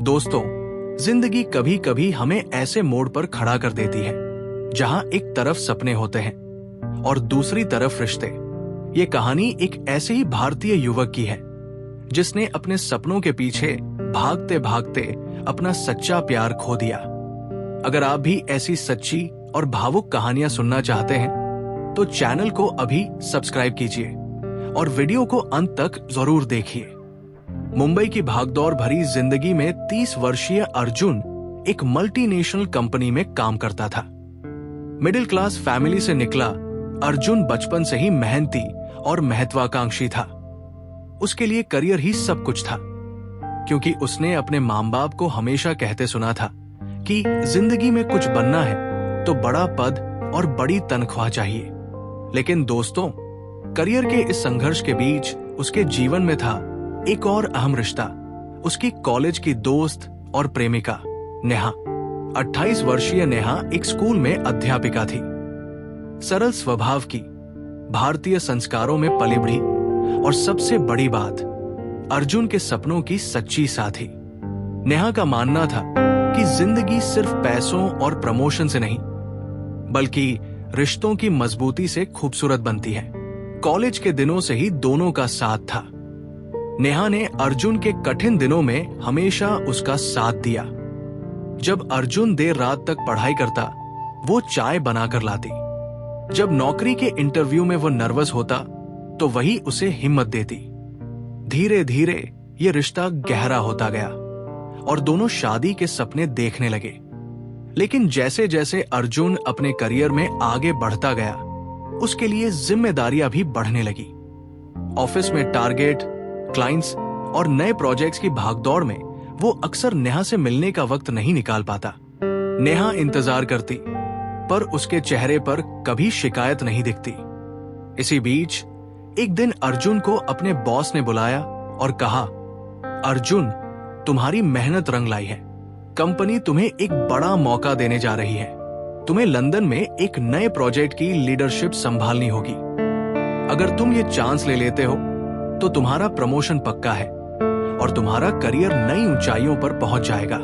दोस्तों, जिंदगी कभी कभी हमें ऐसे मोड़ पर खड़ा कर देती है जहां एक तरफ सपने होते हैं और दूसरी तरफ रिश्ते। ये कहानी एक ऐसे ही भारतीय युवक की है जिसने अपने सपनों के पीछे भागते भागते अपना सच्चा प्यार खो दिया। अगर आप भी ऐसी सच्ची और भावुक कहानियां सुनना चाहते हैं तो चैनल को अभी सब्सक्राइब कीजिए और वीडियो को अंत तक जरूर देखिए। मुंबई की भागदौड़ भरी जिंदगी में 30 वर्षीय अर्जुन एक मल्टीनेशनल कंपनी में काम करता था। मिडिल क्लास फैमिली से निकला अर्जुन बचपन से ही मेहनती और महत्वाकांक्षी था। उसके लिए करियर ही सब कुछ था, क्योंकि उसने अपने मां बाप को हमेशा कहते सुना था कि जिंदगी में कुछ बनना है तो बड़ा पद और बड़ी तनख्वाह चाहिए। लेकिन दोस्तों, करियर के इस संघर्ष के बीच उसके जीवन में था एक और अहम रिश्ता, उसकी कॉलेज की दोस्त और प्रेमिका नेहा। 28 वर्षीय नेहा एक स्कूल में अध्यापिका थी। सरल स्वभाव की, भारतीय संस्कारों में पली बढ़ी और सबसे बड़ी बात, अर्जुन के सपनों की सच्ची साथी। नेहा का मानना था कि जिंदगी सिर्फ पैसों और प्रमोशन से नहीं बल्कि रिश्तों की मजबूती से खूबसूरत बनती है। कॉलेज के दिनों से ही दोनों का साथ था। नेहा ने अर्जुन के कठिन दिनों में हमेशा उसका साथ दिया। जब अर्जुन देर रात तक पढ़ाई करता, वो चाय बनाकर लाती। जब नौकरी के इंटरव्यू में वो नर्वस होता तो वही उसे हिम्मत देती। धीरे धीरे ये रिश्ता गहरा होता गया और दोनों शादी के सपने देखने लगे। लेकिन जैसे जैसे अर्जुन अपने करियर में आगे बढ़ता गया, उसके लिए जिम्मेदारियां भी बढ़ने लगी। ऑफिस में टारगेट, क्लाइंट्स और नए प्रोजेक्ट्स की भागदौड़ में वो अक्सर नेहा से मिलने का वक्त नहीं निकाल पाता। नेहा इंतजार करती, पर उसके चेहरे पर कभी शिकायत नहीं दिखती। इसी बीच एक दिन अर्जुन को अपने बॉस ने बुलाया और कहा, अर्जुन, तुम्हारी मेहनत रंग लाई है। कंपनी तुम्हें एक बड़ा मौका देने जा रही है। तुम्हें लंदन में एक नए प्रोजेक्ट की लीडरशिप संभालनी होगी। अगर तुम ये चांस ले लेते हो तो तुम्हारा प्रमोशन पक्का है और तुम्हारा करियर नई ऊंचाइयों पर पहुंच जाएगा।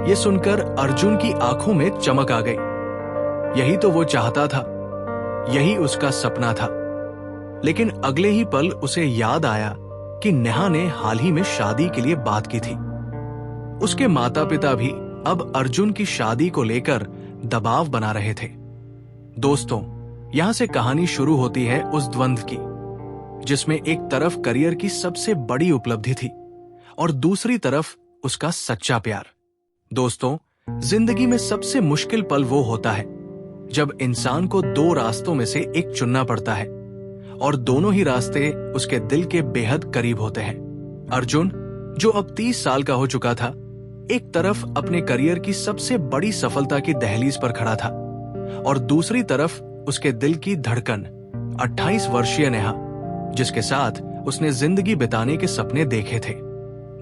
ये सुनकर अर्जुन की आंखों में चमक आ गई। यही तो वो चाहता था, यही उसका सपना था। लेकिन अगले ही पल उसे याद आया कि नेहा ने हाल ही में शादी के लिए बात की थी। उसके माता पिता भी अब अर्जुन की शादी को लेकर दबाव बना रहे थे। दोस्तों, यहां से कहानी शुरू होती है उस द्वंद्व की, जिसमें एक तरफ करियर की सबसे बड़ी उपलब्धि थी और दूसरी तरफ उसका सच्चा प्यार। दोस्तों, जिंदगी में सबसे मुश्किल पल वो होता है जब इंसान को दो रास्तों में से एक चुनना पड़ता है और दोनों ही रास्ते उसके दिल के बेहद करीब होते हैं। अर्जुन, जो अब 30 साल का हो चुका था, एक तरफ अपने करियर की सबसे बड़ी सफलता की दहलीज पर खड़ा था और दूसरी तरफ उसके दिल की धड़कन 28 वर्षीय नेहा, जिसके साथ उसने जिंदगी बिताने के सपने देखे थे।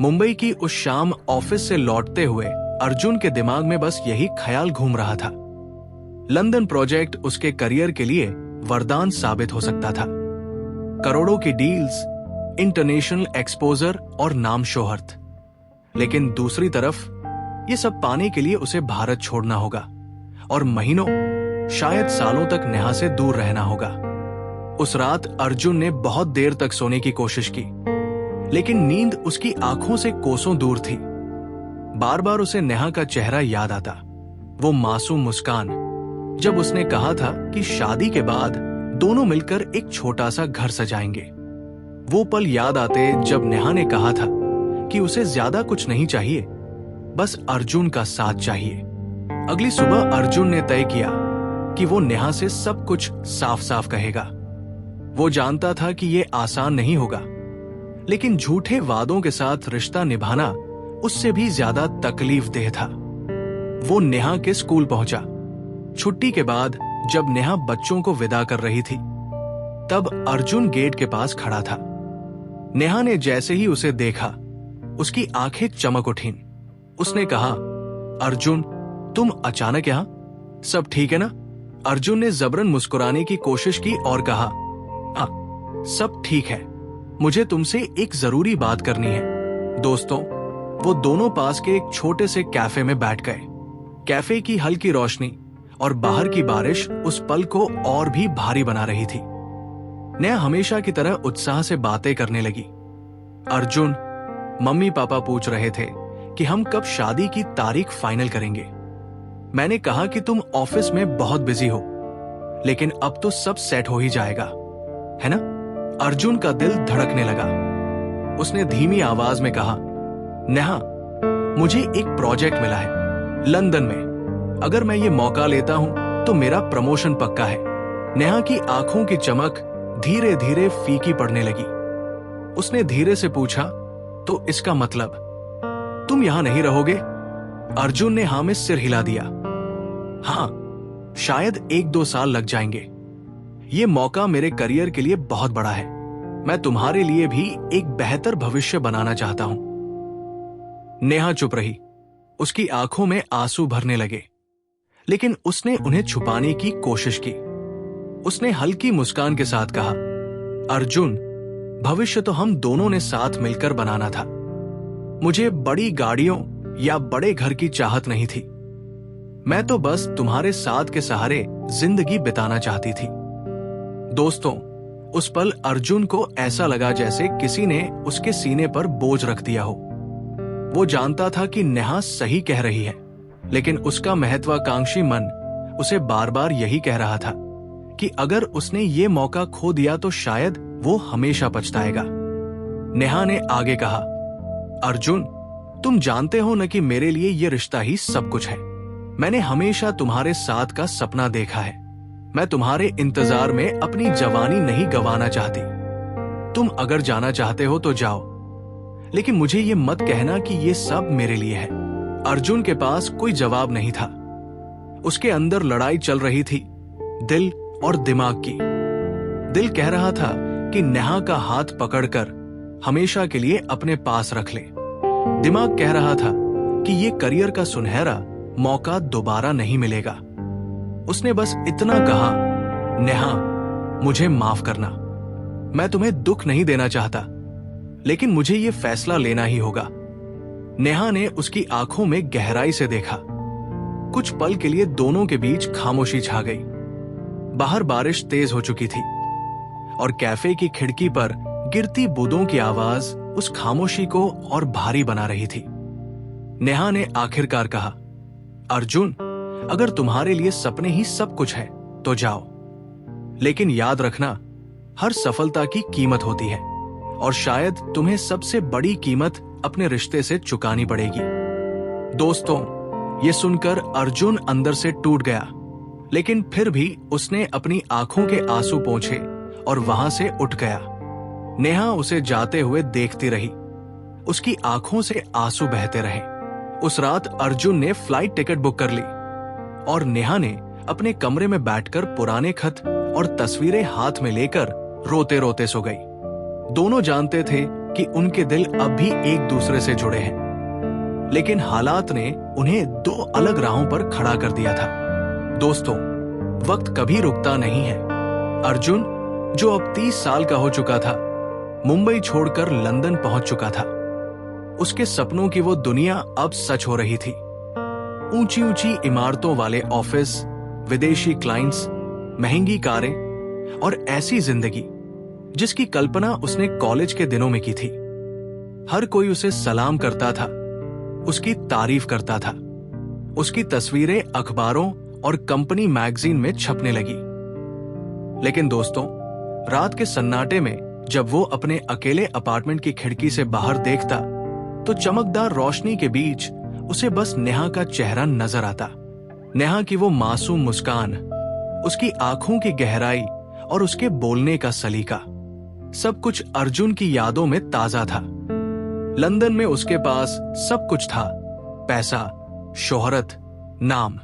मुंबई की उस शाम ऑफिस से लौटते हुए अर्जुन के दिमाग में बस यही ख्याल घूम रहा था। लंदन प्रोजेक्ट उसके करियर के लिए वरदान साबित हो सकता था। करोड़ों की डील्स, इंटरनेशनल एक्सपोजर और नाम शोहरत। लेकिन दूसरी तरफ ये सब पाने के लिए उसे भारत छोड़ना होगा और महीनों, शायद सालों तक नेहा से दूर रहना होगा। उस रात अर्जुन ने बहुत देर तक सोने की कोशिश की, लेकिन नींद उसकी आंखों से कोसों दूर थी। बार बार उसे नेहा का चेहरा याद आता, वो मासूम मुस्कान जब उसने कहा था कि शादी के बाद दोनों मिलकर एक छोटा सा घर सजाएंगे। वो पल याद आते जब नेहा ने कहा था कि उसे ज्यादा कुछ नहीं चाहिए, बस अर्जुन का साथ चाहिए। अगली सुबह अर्जुन ने तय किया कि वो नेहा से सब कुछ साफ साफ कहेगा। वो जानता था कि ये आसान नहीं होगा, लेकिन झूठे वादों के साथ रिश्ता निभाना उससे भी ज्यादा तकलीफदेह था। वो नेहा के स्कूल पहुंचा। छुट्टी के बाद जब नेहा बच्चों को विदा कर रही थी, तब अर्जुन गेट के पास खड़ा था। नेहा ने जैसे ही उसे देखा, उसकी आंखें चमक उठीं। उसने कहा, अर्जुन, तुम अचानक यहां? सब ठीक है ना? अर्जुन ने जबरन मुस्कुराने की कोशिश की और कहा, हाँ, सब ठीक है। मुझे तुमसे एक जरूरी बात करनी है। दोस्तों, वो दोनों पास के एक छोटे से कैफे में बैठ गए। कैफे की हल्की रोशनी और बाहर की बारिश उस पल को और भी भारी बना रही थी। नेहा हमेशा की तरह उत्साह से बातें करने लगी। अर्जुन, मम्मी पापा पूछ रहे थे कि हम कब शादी की तारीख फाइनल करेंगे। मैंने कहा कि तुम ऑफिस में बहुत बिजी हो, लेकिन अब तो सब सेट हो ही जाएगा, है ना? अर्जुन का दिल धड़कने लगा। उसने धीमी आवाज में कहा, नेहा, मुझे एक प्रोजेक्ट मिला है लंदन में। अगर मैं ये मौका लेता हूं तो मेरा प्रमोशन पक्का है। नेहा की आंखों की चमक धीरे धीरे फीकी पड़ने लगी। उसने धीरे से पूछा, तो इसका मतलब तुम यहां नहीं रहोगे? अर्जुन ने हाँ में सिर हिला दिया। हाँ, शायद 1-2 साल लग जाएंगे। ये मौका मेरे करियर के लिए बहुत बड़ा है। मैं तुम्हारे लिए भी एक बेहतर भविष्य बनाना चाहता हूं। नेहा चुप रही। उसकी आंखों में आंसू भरने लगे, लेकिन उसने उन्हें छुपाने की कोशिश की। उसने हल्की मुस्कान के साथ कहा, अर्जुन, भविष्य तो हम दोनों ने साथ मिलकर बनाना था। मुझे बड़ी गाड़ियों या बड़े घर की चाहत नहीं थी। मैं तो बस तुम्हारे साथ के सहारे जिंदगी बिताना चाहती थी। दोस्तों, उस पल अर्जुन को ऐसा लगा जैसे किसी ने उसके सीने पर बोझ रख दिया हो। वो जानता था कि नेहा सही कह रही है, लेकिन उसका महत्वाकांक्षी मन उसे बार बार यही कह रहा था कि अगर उसने ये मौका खो दिया तो शायद वो हमेशा पछताएगा। नेहा ने आगे कहा, अर्जुन, तुम जानते हो न कि मेरे लिए ये रिश्ता ही सब कुछ है। मैंने हमेशा तुम्हारे साथ का सपना देखा है। मैं तुम्हारे इंतजार में अपनी जवानी नहीं गंवाना चाहती। तुम अगर जाना चाहते हो तो जाओ, लेकिन मुझे ये मत कहना कि ये सब मेरे लिए है। अर्जुन के पास कोई जवाब नहीं था। उसके अंदर लड़ाई चल रही थी, दिल और दिमाग की। दिल कह रहा था कि नेहा का हाथ पकड़कर हमेशा के लिए अपने पास रख ले। दिमाग कह रहा था कि ये करियर का सुनहरा मौका दोबारा नहीं मिलेगा। उसने बस इतना कहा, नेहा, मुझे माफ करना। मैं तुम्हें दुख नहीं देना चाहता, लेकिन मुझे ये फैसला लेना ही होगा। नेहा ने उसकी आंखों में गहराई से देखा। कुछ पल के लिए दोनों के बीच खामोशी छा गई। बाहर बारिश तेज हो चुकी थी और कैफे की खिड़की पर गिरती बूंदों की आवाज उस खामोशी को और भारी बना रही थी। नेहा ने आखिरकार कहा, अर्जुन, अगर तुम्हारे लिए सपने ही सब कुछ है तो जाओ, लेकिन याद रखना, हर सफलता की कीमत होती है और शायद तुम्हें सबसे बड़ी कीमत अपने रिश्ते से चुकानी पड़ेगी। दोस्तों, ये सुनकर अर्जुन अंदर से टूट गया, लेकिन फिर भी उसने अपनी आंखों के आंसू पोंछे और वहां से उठ गया। नेहा उसे जाते हुए देखती रही। उसकी आंखों से आंसू बहते रहे। उस रात अर्जुन ने फ्लाइट टिकट बुक कर ली और नेहा ने अपने कमरे में बैठकर पुराने खत और तस्वीरें हाथ में लेकर रोते रोते सो गई। दोनों जानते थे कि उनके दिल अब भी एक दूसरे से जुड़े हैं, लेकिन हालात ने उन्हें 2 अलग राहों पर खड़ा कर दिया था। दोस्तों, वक्त कभी रुकता नहीं है। अर्जुन, जो अब 30 साल का हो चुका था, मुंबई छोड़कर लंदन पहुंच चुका था। उसके सपनों की वो दुनिया अब सच हो रही थी। ऊंची ऊंची इमारतों वाले ऑफिस, विदेशी क्लाइंट्स, महंगी कारें और ऐसी जिंदगी जिसकी कल्पना उसने कॉलेज के दिनों में की थी। हर कोई उसे सलाम करता था, उसकी तारीफ करता था। उसकी तस्वीरें अखबारों और कंपनी मैगजीन में छपने लगी। लेकिन दोस्तों, रात के सन्नाटे में जब वो अपने अकेले अपार्टमेंट की खिड़की से बाहर देखता तो चमकदार रोशनी के बीच उसे बस नेहा का चेहरा नजर आता। नेहा की वो मासूम मुस्कान, उसकी आंखों की गहराई और उसके बोलने का सलीका, सब कुछ अर्जुन की यादों में ताजा था। लंदन में उसके पास सब कुछ था, पैसा, शोहरत, नाम,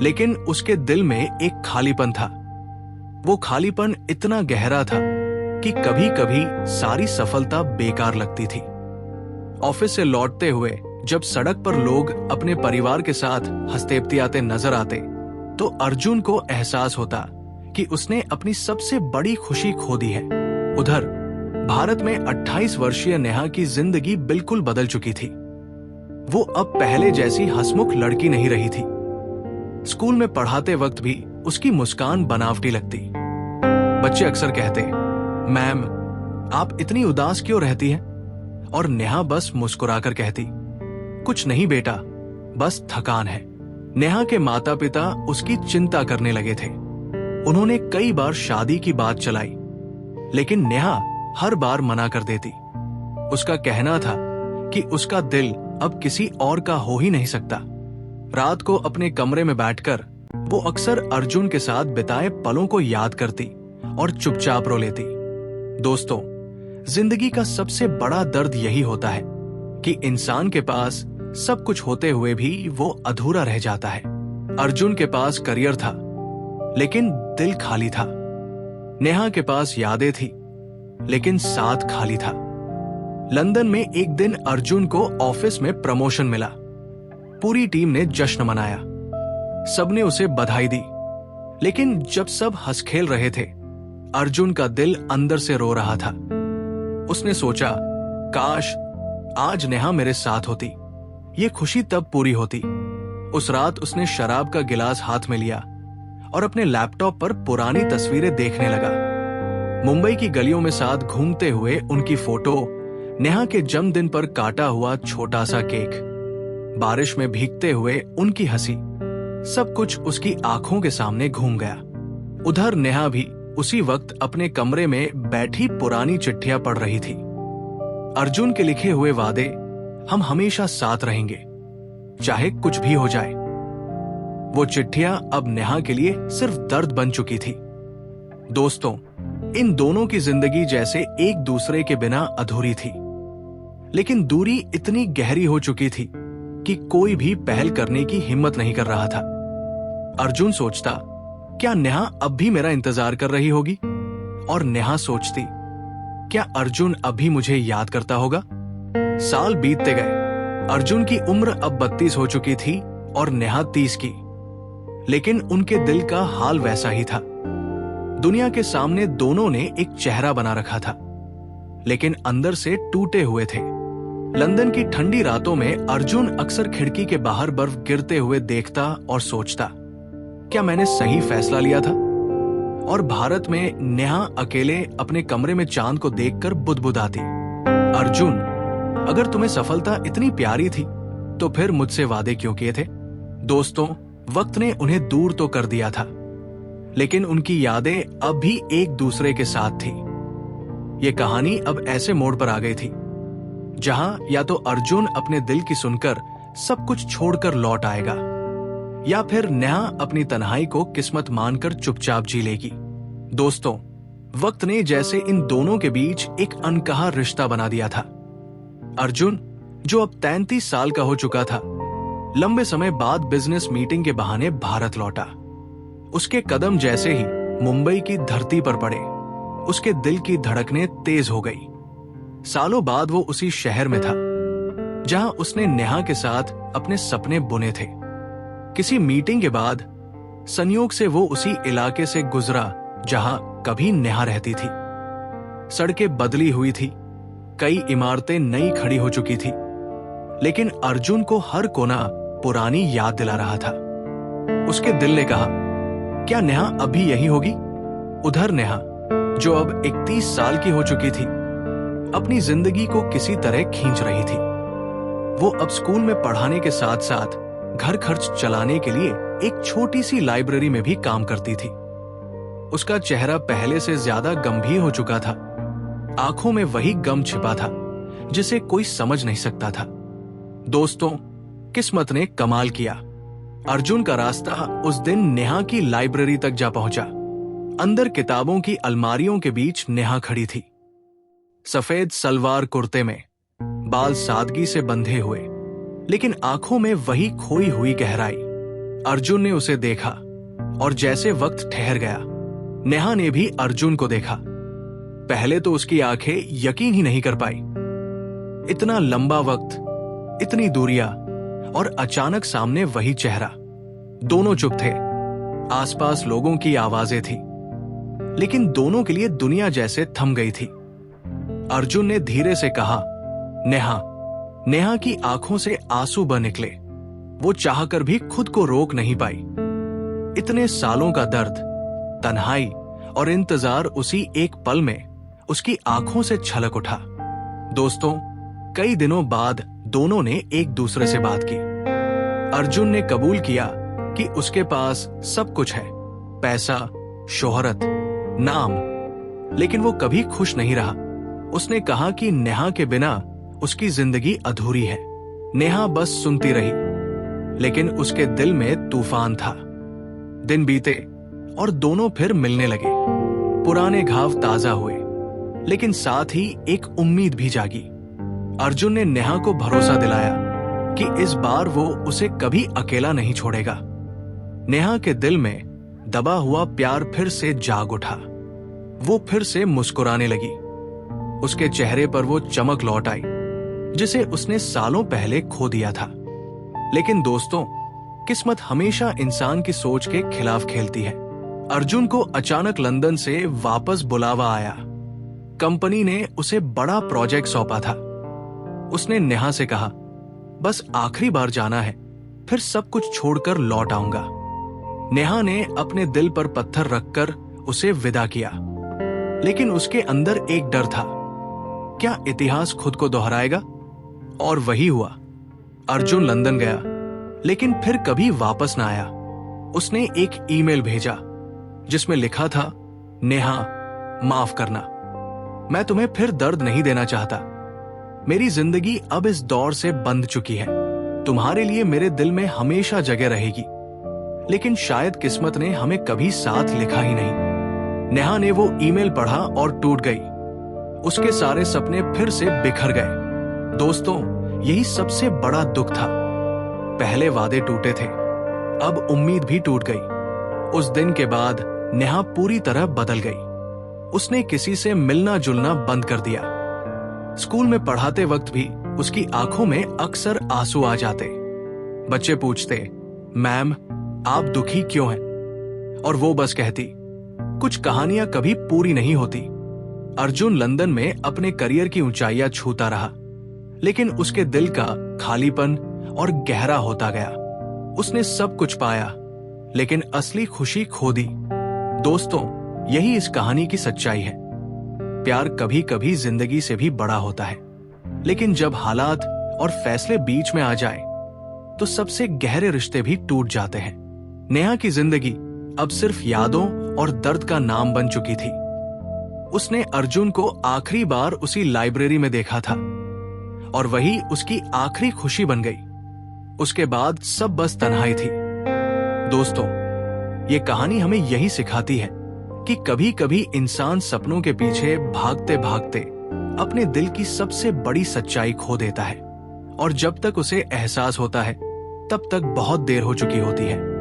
लेकिन उसके दिल में एक खालीपन था। वो खालीपन इतना गहरा था कि कभी कभी सारी सफलता बेकार लगती थी। ऑफिस से लौटते हुए जब सड़क पर लोग अपने परिवार के साथ हंसते नजर आते तो अर्जुन को एहसास होता कि उसने अपनी सबसे बड़ी खुशी खो दी है। उधर भारत में 28 वर्षीय नेहा की जिंदगी बिल्कुल बदल चुकी थी। वो अब पहले जैसी हंसमुख लड़की नहीं रही थी। स्कूल में पढ़ाते वक्त भी उसकी मुस्कान बनावटी लगती। बच्चे अक्सर कहते, मैम आप इतनी उदास क्यों रहती हैं? और नेहा बस मुस्कुराकर कहती, कुछ नहीं बेटा, बस थकान है। नेहा के माता पिता उसकी चिंता करने लगे थे। उन्होंने कई बार शादी की बात चलाई, लेकिन नेहा हर बार मना कर देती। उसका कहना था कि उसका दिल अब किसी और का हो ही नहीं सकता। रात को अपने कमरे में बैठकर वो अक्सर अर्जुन के साथ बिताए पलों को याद करती और चुपचाप रो लेती। दोस्तों, जिंदगी का सबसे बड़ा दर्द यही होता है कि इंसान के पास सब कुछ होते हुए भी वो अधूरा रह जाता है। अर्जुन के पास करियर था, लेकिन दिल खाली था। नेहा के पास यादें थी, लेकिन साथ खाली था। लंदन में एक दिन अर्जुन को ऑफिस में प्रमोशन मिला। पूरी टीम ने जश्न मनाया, सबने उसे बधाई दी। लेकिन जब सब हंस खेल रहे थे, अर्जुन का दिल अंदर से रो रहा था। उसने सोचा, काश आज नेहा मेरे साथ होती, ये खुशी तब पूरी होती। उस रात उसने शराब का गिलास हाथ में लिया और अपने लैपटॉप पर पुरानी तस्वीरें देखने लगा। मुंबई की गलियों में साथ घूमते हुए उनकी फोटो, नेहा के जन्मदिन पर काटा हुआ छोटा सा केक, बारिश में भीगते हुए उनकी हंसी, सब कुछ उसकी आंखों के सामने घूम गया। उधर नेहा भी उसी वक्त अपने कमरे में बैठी पुरानी चिट्ठियां पढ़ रही थी। अर्जुन के लिखे हुए वादे, हम हमेशा साथ रहेंगे, चाहे कुछ भी हो जाए। वो चिट्ठियां अब नेहा के लिए सिर्फ दर्द बन चुकी थी। दोस्तों, इन दोनों की जिंदगी जैसे एक दूसरे के बिना अधूरी थी। लेकिन दूरी इतनी गहरी हो चुकी थी कि कोई भी पहल करने की हिम्मत नहीं कर रहा था। अर्जुन सोचता, क्या नेहा अब भी मेरा इंतजार कर रही होगी? और नेहा सोचती, क्या अर्जुन अब भी मुझे याद करता होगा? साल बीतते गए। अर्जुन की उम्र अब 32 हो चुकी थी और नेहा 30 की। लेकिन उनके दिल का हाल वैसा ही था। दुनिया के सामने दोनों ने एक चेहरा बना रखा था, लेकिन अंदर से टूटे हुए थे। लंदन की ठंडी रातों में अर्जुन अक्सर खिड़की के बाहर बर्फ गिरते हुए देखता और सोचता, क्या मैंने सही फैसला लिया था? और भारत में नेहा अकेले अपने कमरे में चांद को देखकर बुदबुदाती, अर्जुन, अगर तुम्हें सफलता इतनी प्यारी थी तो फिर मुझसे वादे क्यों किए थे? दोस्तों, वक्त ने उन्हें दूर तो कर दिया था, लेकिन उनकी यादें अब भी एक दूसरे के साथ थी। ये कहानी अब ऐसे मोड़ पर आ गई थी जहां या तो अर्जुन अपने दिल की सुनकर सब कुछ छोड़कर लौट आएगा, या फिर नेहा अपनी तन्हाई को किस्मत मानकर चुपचाप जी लेगी। दोस्तों, वक्त ने जैसे इन दोनों के बीच एक अनकहा रिश्ता बना दिया था। अर्जुन, जो अब 33 साल का हो चुका था, लंबे समय बाद बिजनेस मीटिंग के बहाने भारत लौटा। उसके कदम जैसे ही मुंबई की धरती पर पड़े, उसके दिल की धड़कनें तेज हो गई। सालों बाद वो उसी शहर में था जहां उसने नेहा के साथ अपने सपने बुने थे। किसी मीटिंग के बाद संयोग से वो उसी इलाके से गुजरा जहां कभी नेहा रहती थी। सड़कें बदली हुई थी, कई इमारतें नई खड़ी हो चुकी थी, लेकिन अर्जुन को हर कोना पुरानी याद दिला रहा था। उसके दिल ने कहा, क्या नेहा अभी यही होगी? उधर नेहा, जो अब 31 साल की हो चुकी थी, अपनी जिंदगी को किसी तरह खींच रही थी। वो अब स्कूल में पढ़ाने के साथ साथ घर खर्च चलाने के लिए एक छोटी सी लाइब्रेरी में भी काम करती थी। उसका चेहरा पहले से ज्यादा गंभीर हो चुका था। आंखों में वही गम छिपा था जिसे कोई समझ नहीं सकता था। दोस्तों, किस्मत ने कमाल किया। अर्जुन का रास्ता उस दिन नेहा की लाइब्रेरी तक जा पहुंचा। अंदर किताबों की अलमारियों के बीच नेहा खड़ी थी, सफेद सलवार कुर्ते में, बाल सादगी से बंधे हुए, लेकिन आंखों में वही खोई हुई गहराई। अर्जुन ने उसे देखा और जैसे वक्त ठहर गया, नेहा ने भी अर्जुन को देखा। पहले तो उसकी आंखें यकीन ही नहीं कर पाई। इतना लंबा वक्त, इतनी दूरियां, और अचानक सामने वही चेहरा। दोनों चुप थे। आसपास लोगों की आवाजें थी, लेकिन दोनों के लिए दुनिया जैसे थम गई थी। अर्जुन ने धीरे से कहा, नेहा, नेहा की आंखों से आंसू बह निकले। वो चाहकर भी खुद को रोक नहीं पाई। इतने सालों का दर्द, तन्हाई और इंतजार उसी एक पल में उसकी आंखों से छलक उठा। दोस्तों, कई दिनों बाद दोनों ने एक दूसरे से बात की। अर्जुन ने कबूल किया कि उसके पास सब कुछ है, पैसा, शोहरत, नाम, लेकिन वो कभी खुश नहीं रहा। उसने कहा कि नेहा के बिना उसकी जिंदगी अधूरी है। नेहा बस सुनती रही, लेकिन उसके दिल में तूफान था। दिन बीते और दोनों फिर मिलने लगे। पुराने घाव ताजा हुए, लेकिन साथ ही एक उम्मीद भी जागी। अर्जुन ने नेहा को भरोसा दिलाया कि इस बार वो उसे कभी अकेला नहीं छोड़ेगा। नेहा के दिल में दबा हुआ प्यार फिर से जाग उठा। वो फिर से मुस्कुराने लगी। उसके चेहरे पर वो चमक लौट आई जिसे उसने सालों पहले खो दिया था। लेकिन दोस्तों, किस्मत हमेशा इंसान की सोच के खिलाफ खेलती है। अर्जुन को अचानक लंदन से वापस बुलावा आया। कंपनी ने उसे बड़ा प्रोजेक्ट सौंपा था। उसने नेहा से कहा, बस आखिरी बार जाना है, फिर सब कुछ छोड़कर लौट आऊंगा। नेहा ने अपने दिल पर पत्थर रखकर उसे विदा किया, लेकिन उसके अंदर एक डर था। क्या इतिहास खुद को दोहराएगा? और वही हुआ। अर्जुन लंदन गया, लेकिन फिर कभी वापस ना आया। उसने एक ईमेल भेजा जिसमें लिखा था, नेहा, माफ करना, मैं तुम्हें फिर दर्द नहीं देना चाहता। मेरी जिंदगी अब इस दौर से बंध चुकी है। तुम्हारे लिए मेरे दिल में हमेशा जगह रहेगी। लेकिन शायद किस्मत ने हमें कभी साथ लिखा ही नहीं। नेहा ने वो ईमेल पढ़ा और टूट गई। उसके सारे सपने फिर से बिखर गए। दोस्तों, यही सबसे बड़ा दुख था। पहले वादे टूटे थे, अब उम्मीद भी टूट गई। उस दिन के बाद नेहा पूरी तरह बदल गई। उसने किसी से मिलना जुलना बंद कर दिया। स्कूल में पढ़ाते वक्त भी उसकी आंखों में अक्सर आंसू आ जाते। बच्चे पूछते, मैम, आप दुखी क्यों हैं? और वो बस कहती, कुछ कहानियां कभी पूरी नहीं होती। अर्जुन लंदन में अपने करियर की ऊंचाइयां छूता रहा, लेकिन उसके दिल का खालीपन और गहरा होता गया। उसने सब कुछ पाया, लेकिन असली खुशी खो दी। दोस्तों, यही इस कहानी की सच्चाई है। प्यार कभी कभी जिंदगी से भी बड़ा होता है, लेकिन जब हालात और फैसले बीच में आ जाए, तो सबसे गहरे रिश्ते भी टूट जाते हैं। नेहा की जिंदगी अब सिर्फ यादों और दर्द का नाम बन चुकी थी। उसने अर्जुन को आखिरी बार उसी लाइब्रेरी में देखा था, और वही उसकी आखिरी खुशी बन गई। उसके बाद सब बस तन्हाई थी। दोस्तों, ये कहानी हमें यही सिखाती है कि कभी कभी इंसान सपनों के पीछे भागते भागते अपने दिल की सबसे बड़ी सच्चाई खो देता है, और जब तक उसे एहसास होता है, तब तक बहुत देर हो चुकी होती है।